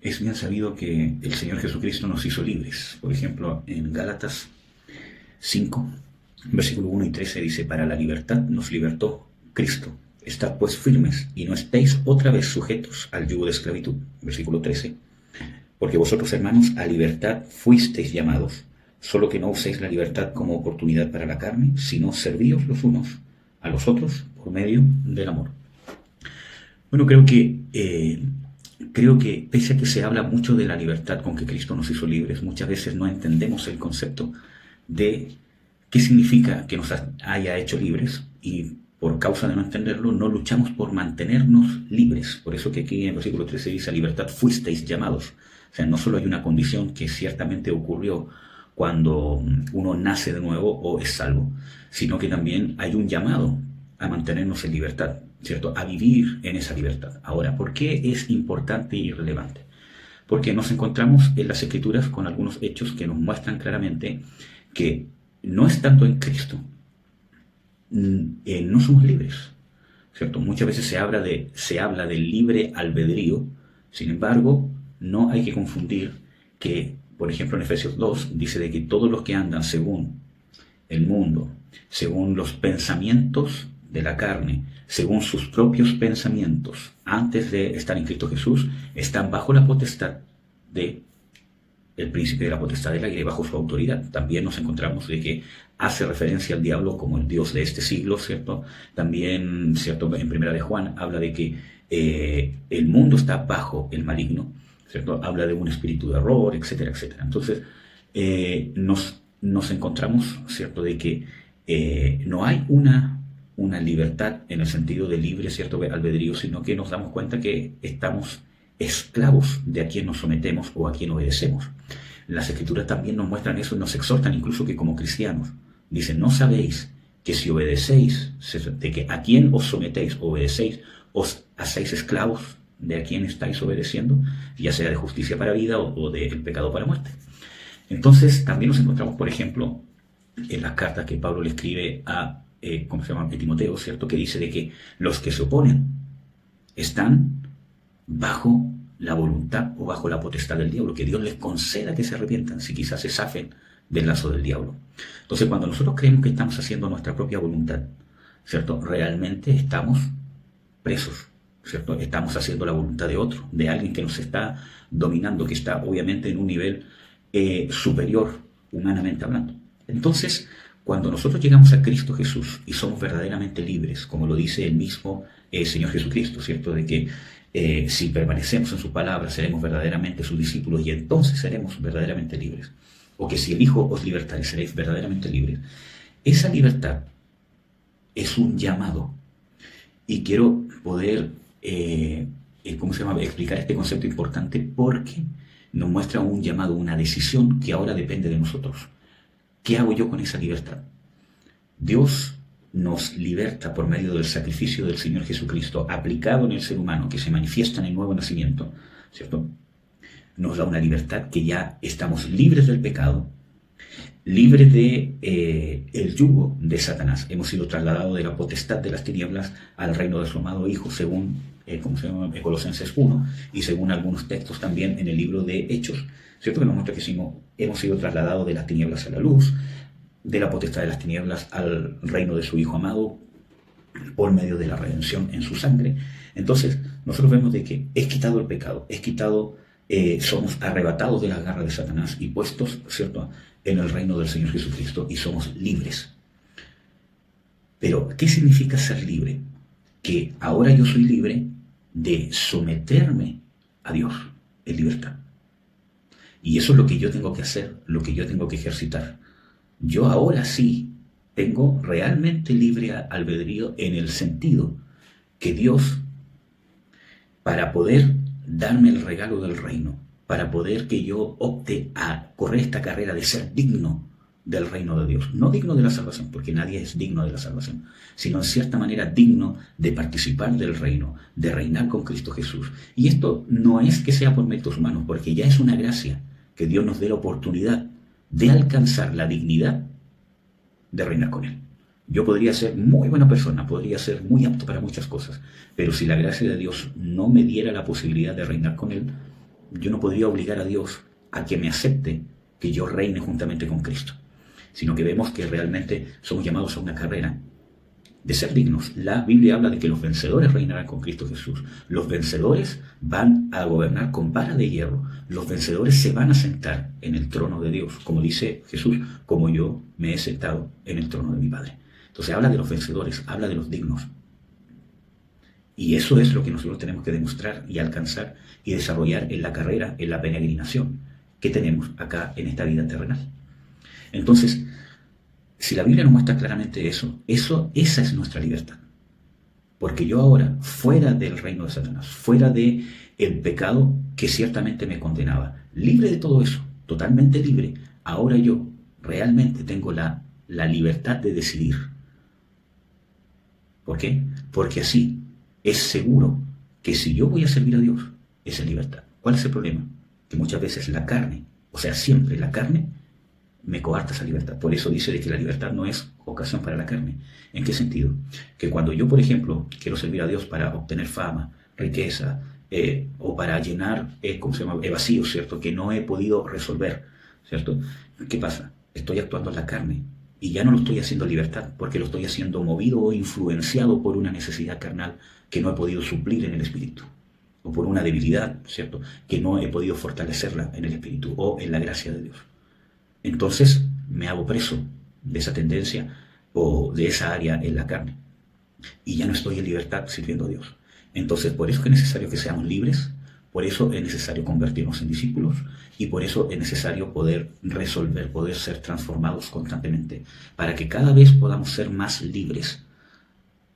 Es bien sabido que el Señor Jesucristo nos hizo libres. Por ejemplo, en Gálatas 5, versículo 1 y 13 dice: para la libertad nos libertó Cristo. Estad pues firmes y no estéis otra vez sujetos al yugo de esclavitud. Versículo 13. Porque vosotros, hermanos, a libertad fuisteis llamados, solo que no uséis la libertad como oportunidad para la carne, sino servíos los unos a los otros por medio del amor. Bueno, creo que pese a que se habla mucho de la libertad con que Cristo nos hizo libres, muchas veces no entendemos el concepto de qué significa que nos haya hecho libres, y por causa de no entenderlo no luchamos por mantenernos libres. Por eso que aquí en el versículo 13 dice: a libertad fuisteis llamados. O sea, no solo hay una condición que ciertamente ocurrió cuando uno nace de nuevo o es salvo, sino que también hay un llamado a mantenernos en libertad, ¿cierto? A vivir en esa libertad. Ahora, ¿por qué es importante y relevante? Porque nos encontramos en las Escrituras con algunos hechos que nos muestran claramente que no estando en Cristo, no somos libres, ¿cierto? Muchas veces se habla del libre albedrío. Sin embargo, no hay que confundir que, por ejemplo, en Efesios 2 dice de que todos los que andan según el mundo, según los pensamientos de la carne, según sus propios pensamientos, antes de estar en Cristo Jesús, están bajo la potestad de el príncipe de la potestad del aire, bajo su autoridad. También nos encontramos de que hace referencia al diablo como el dios de este siglo, ¿cierto? También, ¿cierto?, en Primera de Juan habla de que el mundo está bajo el maligno, ¿cierto? Habla de un espíritu de error, etcétera, etcétera. Entonces, nos encontramos, ¿cierto?, de que no hay una libertad en el sentido de libre, ¿cierto?, albedrío, sino que nos damos cuenta que estamos esclavos de a quien nos sometemos o a quien obedecemos. Las Escrituras también nos muestran eso y nos exhortan incluso que como cristianos. Dicen: ¿no sabéis que si obedecéis, de que a quien os sometéis, obedecéis, os hacéis esclavos de a quien estáis obedeciendo, ya sea de justicia para vida o del pecado para muerte? Entonces también nos encontramos, por ejemplo, en las cartas que Pablo le escribe a Timoteo, ¿cierto?, que dice de que los que se oponen están bajo la voluntad o bajo la potestad del diablo, que Dios les conceda que se arrepientan si quizás se zafen del lazo del diablo. Entonces, cuando nosotros creemos que estamos haciendo nuestra propia voluntad, ¿cierto?, realmente estamos presos, ¿cierto? Estamos haciendo la voluntad de otro, de alguien que nos está dominando, que está obviamente en un nivel superior, humanamente hablando. Entonces, cuando nosotros llegamos a Cristo Jesús y somos verdaderamente libres, como lo dice el mismo Señor Jesucristo, ¿cierto?, de que si permanecemos en su palabra seremos verdaderamente sus discípulos y entonces seremos verdaderamente libres. O que si el Hijo os libertare seréis verdaderamente libres. Esa libertad es un llamado. Y quiero poder explicar este concepto importante porque nos muestra un llamado, una decisión que ahora depende de nosotros. ¿Qué hago yo con esa libertad? Dios nos liberta por medio del sacrificio del Señor Jesucristo aplicado en el ser humano, que se manifiesta en el nuevo nacimiento, ¿cierto? Nos da una libertad que ya estamos libres del pecado, libres de el yugo de Satanás. Hemos sido trasladados de la potestad de las tinieblas al reino de su amado Hijo, según Colosenses 1, y según algunos textos también en el libro de Hechos, ¿cierto?, que nos muestra que hemos sido trasladados de las tinieblas a la luz, de la potestad de las tinieblas al reino de su Hijo amado, por medio de la redención en su sangre. Entonces, nosotros vemos de que es quitado el pecado, somos arrebatados de las garras de Satanás y puestos, ¿cierto?, en el reino del Señor Jesucristo, y somos libres. Pero, ¿qué significa ser libre? Que ahora yo soy libre de someterme a Dios en libertad. Y eso es lo que yo tengo que hacer, lo que yo tengo que ejercitar. Yo ahora sí tengo realmente libre albedrío en el sentido que Dios, para poder darme el regalo del reino, para poder que yo opte a correr esta carrera de ser digno del reino de Dios, no digno de la salvación, porque nadie es digno de la salvación, sino en cierta manera digno de participar del reino, de reinar con Cristo Jesús. Y esto no es que sea por méritos humanos, porque ya es una gracia que Dios nos dé la oportunidad de alcanzar la dignidad de reinar con Él. Yo podría ser muy buena persona, podría ser muy apto para muchas cosas, pero si la gracia de Dios no me diera la posibilidad de reinar con Él, yo no podría obligar a Dios a que me acepte que yo reine juntamente con Cristo, sino que vemos que realmente somos llamados a una carrera de ser dignos. La Biblia habla de que los vencedores reinarán con Cristo Jesús. Los vencedores van a gobernar con vara de hierro. Los vencedores se van a sentar en el trono de Dios, como dice Jesús, como yo me he sentado en el trono de mi Padre. Entonces habla de los vencedores, habla de los dignos. Y eso es lo que nosotros tenemos que demostrar y alcanzar y desarrollar en la carrera, en la peregrinación que tenemos acá en esta vida terrenal. Entonces, si la Biblia nos muestra claramente esa es nuestra libertad. Porque yo ahora, fuera del reino de Satanás, fuera del pecado que ciertamente me condenaba, libre de todo eso, totalmente libre, ahora yo realmente tengo la libertad de decidir. ¿Por qué? Porque así es seguro que si yo voy a servir a Dios, es en libertad. ¿Cuál es el problema? Que muchas veces la carne, o sea, siempre la carne, me coarta esa libertad. Por eso dice de que la libertad no es ocasión para la carne. ¿En qué sentido? Que cuando yo, por ejemplo, quiero servir a Dios para obtener fama, riqueza, o para llenar, vacíos, ¿cierto? Que no he podido resolver, ¿cierto? ¿Qué pasa? Estoy actuando en la carne y ya no lo estoy haciendo en libertad, porque lo estoy haciendo movido o influenciado por una necesidad carnal que no he podido suplir en el espíritu, o por una debilidad, ¿cierto? Que no he podido fortalecerla en el espíritu o en la gracia de Dios. Entonces me hago preso de esa tendencia o de esa área en la carne y ya no estoy en libertad sirviendo a Dios. Entonces por eso es necesario que seamos libres, por eso es necesario convertirnos en discípulos y por eso es necesario poder resolver, poder ser transformados constantemente, para que cada vez podamos ser más libres,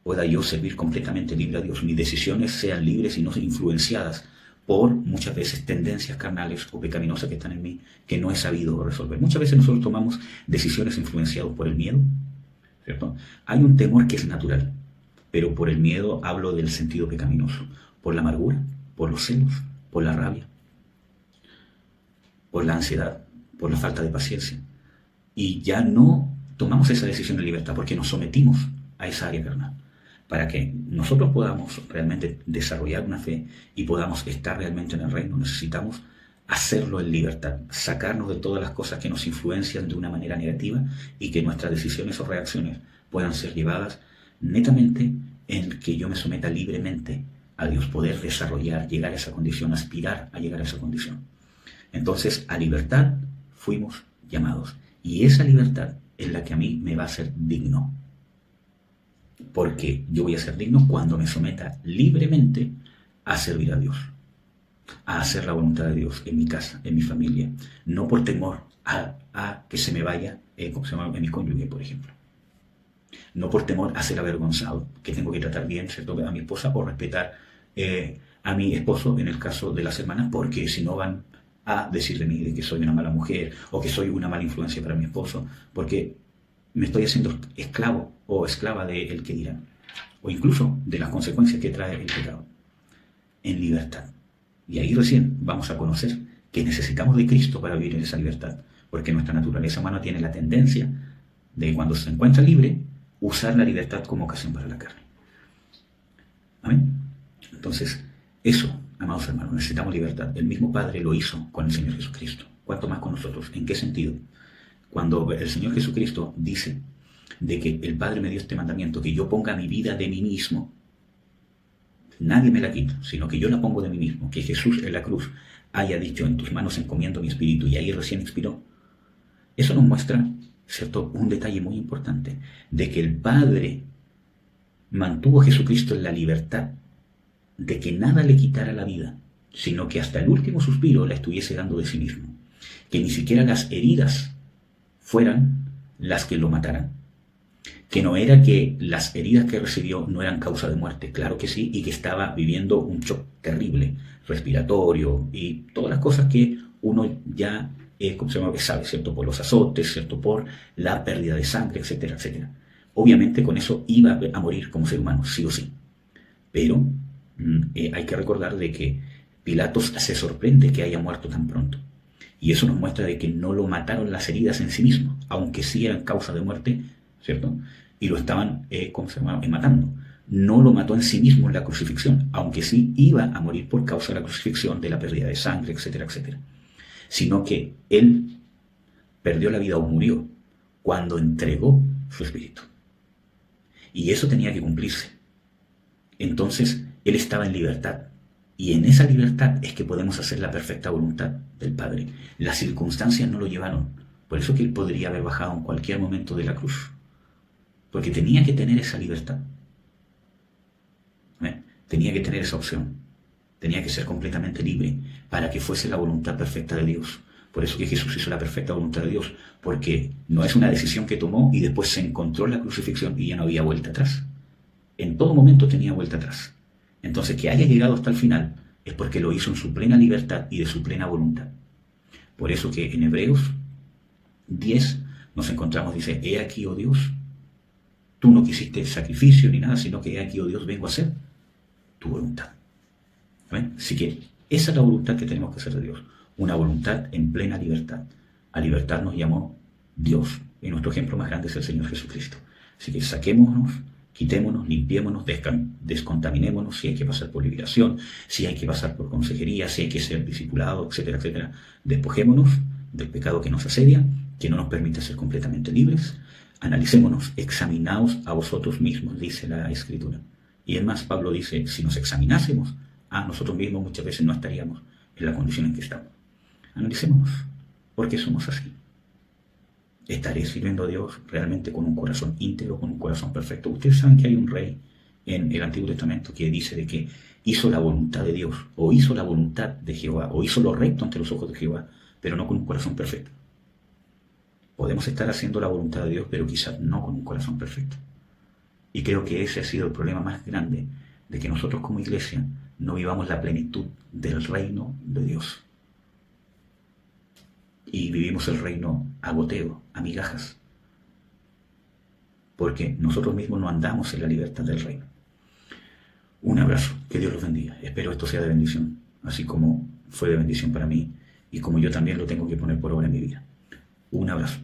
pueda yo servir completamente libre a Dios, mis decisiones sean libres y no influenciadas por muchas veces tendencias carnales o pecaminosas que están en mí, que no he sabido resolver. Muchas veces nosotros tomamos decisiones influenciadas por el miedo, ¿cierto? Hay un temor que es natural, pero por el miedo hablo del sentido pecaminoso, por la amargura, por los celos, por la rabia, por la ansiedad, por la falta de paciencia. Y ya no tomamos esa decisión de libertad porque nos sometimos a esa área carnal. Para que nosotros podamos realmente desarrollar una fe y podamos estar realmente en el reino, necesitamos hacerlo en libertad, sacarnos de todas las cosas que nos influencian de una manera negativa y que nuestras decisiones o reacciones puedan ser llevadas netamente en que yo me someta libremente a Dios, poder desarrollar, llegar a esa condición, aspirar a llegar a esa condición. Entonces, a libertad fuimos llamados y esa libertad es la que a mí me va a hacer digno. Porque yo voy a ser digno cuando me someta libremente a servir a Dios, a hacer la voluntad de Dios en mi casa, en mi familia, no por temor a que se me vaya, en mi cónyuge, por ejemplo. No por temor a ser avergonzado, que tengo que tratar bien, ¿cierto?, a mi esposa o respetar a mi esposo en el caso de las hermanas, porque si no van a decir de mí de que soy una mala mujer o que soy una mala influencia para mi esposo, porque me estoy haciendo esclavo o esclava de el que dirán, o incluso de las consecuencias que trae el pecado, en libertad. Y ahí recién vamos a conocer que necesitamos de Cristo para vivir en esa libertad, porque nuestra naturaleza humana tiene la tendencia de, cuando se encuentra libre, usar la libertad como ocasión para la carne. ¿Amén? Entonces, eso, amados hermanos, necesitamos libertad. El mismo Padre lo hizo con el Señor Jesucristo. ¿Cuánto más con nosotros? ¿En qué sentido? Cuando el Señor Jesucristo dice de que el Padre me dio este mandamiento, que yo ponga mi vida de mí mismo, nadie me la quita, sino que yo la pongo de mí mismo, que Jesús en la cruz haya dicho: en tus manos encomiendo mi espíritu, y ahí recién expiró. Eso nos muestra, ¿cierto?, un detalle muy importante, de que el Padre mantuvo a Jesucristo en la libertad, de que nada le quitara la vida, sino que hasta el último suspiro la estuviese dando de sí mismo, que ni siquiera las heridas fueran las que lo mataran, que no era que las heridas que recibió no eran causa de muerte, claro que sí, y que estaba viviendo un shock terrible, respiratorio y todas las cosas que uno ya sabe, ¿cierto?, por los azotes, ¿cierto?, por la pérdida de sangre, etcétera, etcétera. Obviamente con eso iba a morir como ser humano, sí o sí, pero hay que recordar de que Pilatos se sorprende que haya muerto tan pronto. Y eso nos muestra de que no lo mataron las heridas en sí mismo, aunque sí eran causa de muerte, ¿cierto? Y lo estaban, matando. no lo mató en sí mismo en la crucifixión, aunque sí iba a morir por causa de la crucifixión, de la pérdida de sangre, etcétera, etcétera. Sino que Él perdió la vida o murió cuando entregó su espíritu. Y eso tenía que cumplirse. Entonces, Él estaba en libertad. Y en esa libertad es que podemos hacer la perfecta voluntad del Padre. Las circunstancias no lo llevaron. Por eso que Él podría haber bajado en cualquier momento de la cruz. Porque tenía que tener esa libertad. Tenía que tener esa opción. Tenía que ser completamente libre para que fuese la voluntad perfecta de Dios. Por eso que Jesús hizo la perfecta voluntad de Dios. Porque no es una decisión que tomó y después se encontró en la crucifixión y ya no había vuelta atrás. En todo momento tenía vuelta atrás. Entonces, que haya llegado hasta el final es porque lo hizo en su plena libertad y de su plena voluntad. Por eso que en Hebreos 10 nos encontramos, dice, he aquí, oh Dios, tú no quisiste sacrificio ni nada, sino que he aquí, oh Dios, vengo a hacer tu voluntad. ¿Ven? Así que esa es la voluntad que tenemos que hacer de Dios. Una voluntad en plena libertad. A libertad nos llamó Dios. Y nuestro ejemplo más grande es el Señor Jesucristo. Así que saquémonos, quitémonos, limpiémonos, descontaminémonos, si hay que pasar por liberación, si hay que pasar por consejería, si hay que ser discipulado, etcétera, etcétera. Despojémonos del pecado que nos asedia, que no nos permite ser completamente libres. Analicémonos, examinaos a vosotros mismos, dice la Escritura. Y es más, Pablo dice, si nos examinásemos a nosotros mismos, muchas veces no estaríamos en la condición en que estamos. Analicémonos, ¿por qué somos así? ¿Estaré sirviendo a Dios realmente con un corazón íntegro, con un corazón perfecto? Ustedes saben que hay un rey en el Antiguo Testamento que dice de que hizo la voluntad de Dios, o hizo la voluntad de Jehová, o hizo lo recto ante los ojos de Jehová, pero no con un corazón perfecto. Podemos estar haciendo la voluntad de Dios, pero quizás no con un corazón perfecto. Y creo que ese ha sido el problema más grande, de que nosotros como iglesia no vivamos la plenitud del reino de Dios. Y vivimos el reino a goteo, a migajas. Porque nosotros mismos no andamos en la libertad del reino. Un abrazo, que Dios los bendiga. Espero esto sea de bendición, así como fue de bendición para mí y como yo también lo tengo que poner por obra en mi vida. Un abrazo.